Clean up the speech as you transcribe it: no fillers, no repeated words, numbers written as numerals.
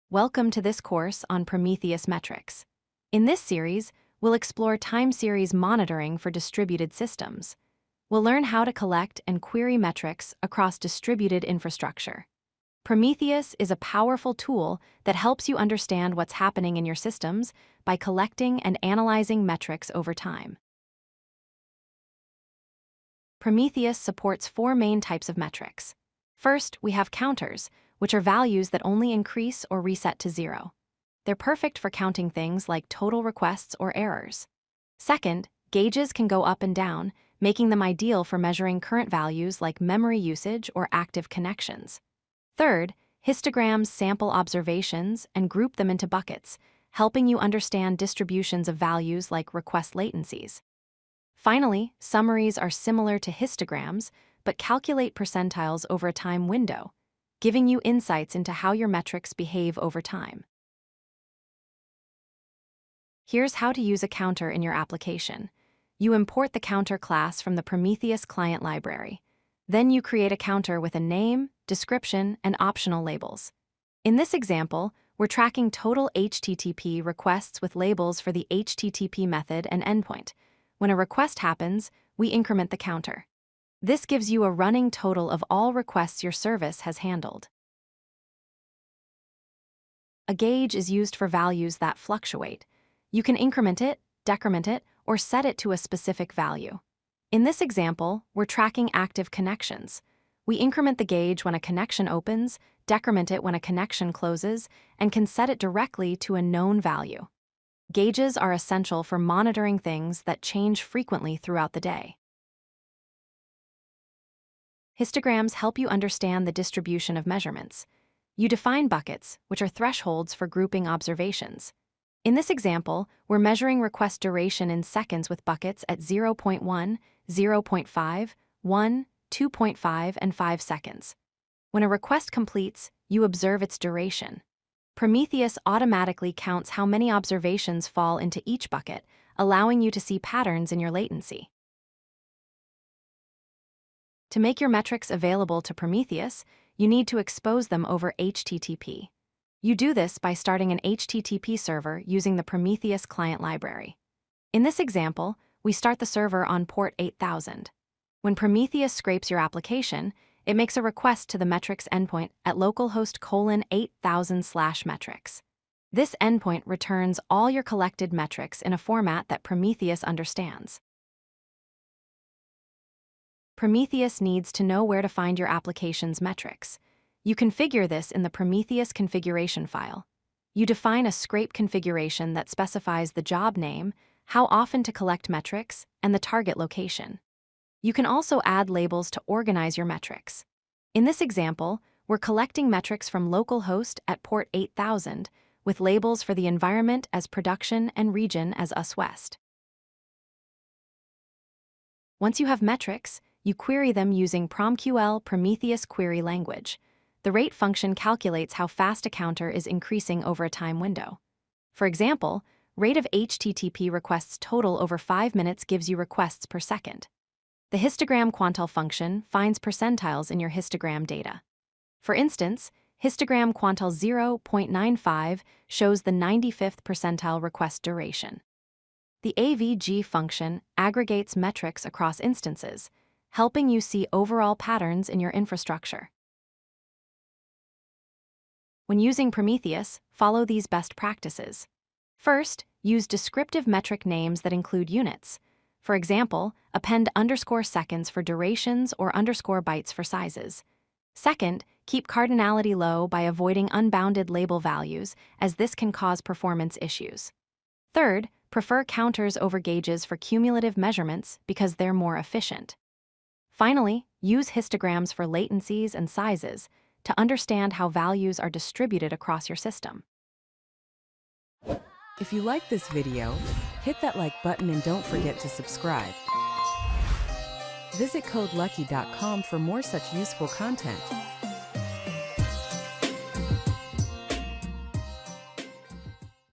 Welcome to this course on Prometheus Metrics. In this series, we'll explore time series monitoring for distributed systems. We'll learn how to collect and query metrics across distributed infrastructure. Prometheus is a powerful tool that helps you understand what's happening in your systems by collecting and analyzing metrics over time. Prometheus supports four main types of metrics. First, we have counters, which are values that only increase or reset to 0. They're perfect for counting things like total requests or errors. Second, gauges can go up and down, making them ideal for measuring current values like memory usage or active connections. Third, histograms sample observations and group them into buckets, helping you understand distributions of values like request latencies. Finally, summaries are similar to histograms, but calculate percentiles over a time window, giving you insights into how your metrics behave over time. Here's how to use a counter in your application. You import the counter class from the Prometheus client library. Then you create a counter with a name, description, and optional labels. In this example, we're tracking total HTTP requests with labels for the HTTP method and endpoint. When a request happens, we increment the counter. This gives you a running total of all requests your service has handled. A gauge is used for values that fluctuate. You can increment it, decrement it, or set it to a specific value. In this example, we're tracking active connections. We increment the gauge when a connection opens, decrement it when a connection closes, and can set it directly to a known value. Gauges are essential for monitoring things that change frequently throughout the day. Histograms help you understand the distribution of measurements. You define buckets, which are thresholds for grouping observations. In this example, we're measuring request duration in seconds with buckets at 0.1, 0.5, 1, 2.5, and 5 seconds. When a request completes, you observe its duration. Prometheus automatically counts how many observations fall into each bucket, allowing you to see patterns in your latency. To make your metrics available to Prometheus, you need to expose them over HTTP. You do this by starting an HTTP server using the Prometheus client library. In this example, we start the server on port 8000. When Prometheus scrapes your application, it makes a request to the metrics endpoint at localhost :8000/metrics. This endpoint returns all your collected metrics in a format that Prometheus understands. Prometheus needs to know where to find your application's metrics. You configure this in the Prometheus Configuration file. You define a scrape configuration that specifies the job name, how often to collect metrics, and the target location. You can also add labels to organize your metrics. In this example, we're collecting metrics from localhost at port 8000, with labels for the environment as production and region as US-West. Once you have metrics, you query them using PromQL Prometheus query language. The rate function calculates how fast a counter is increasing over a time window. For example, rate of HTTP requests total over 5 minutes gives you requests per second. The histogram quantal function finds percentiles in your histogram data. For instance, histogram quantal 0.95 shows the 95th percentile request duration. The AVG function aggregates metrics across instances, helping you see overall patterns in your infrastructure. When using Prometheus, follow these best practices. First, use descriptive metric names that include units. For example, append _seconds for durations or _bytes for sizes. Second, keep cardinality low by avoiding unbounded label values, as this can cause performance issues. Third, prefer counters over gauges for cumulative measurements because they're more efficient. Finally, use histograms for latencies and sizes to understand how values are distributed across your system. If you like this video, hit that like button and don't forget to subscribe. Visit codelucky.com for more such useful content.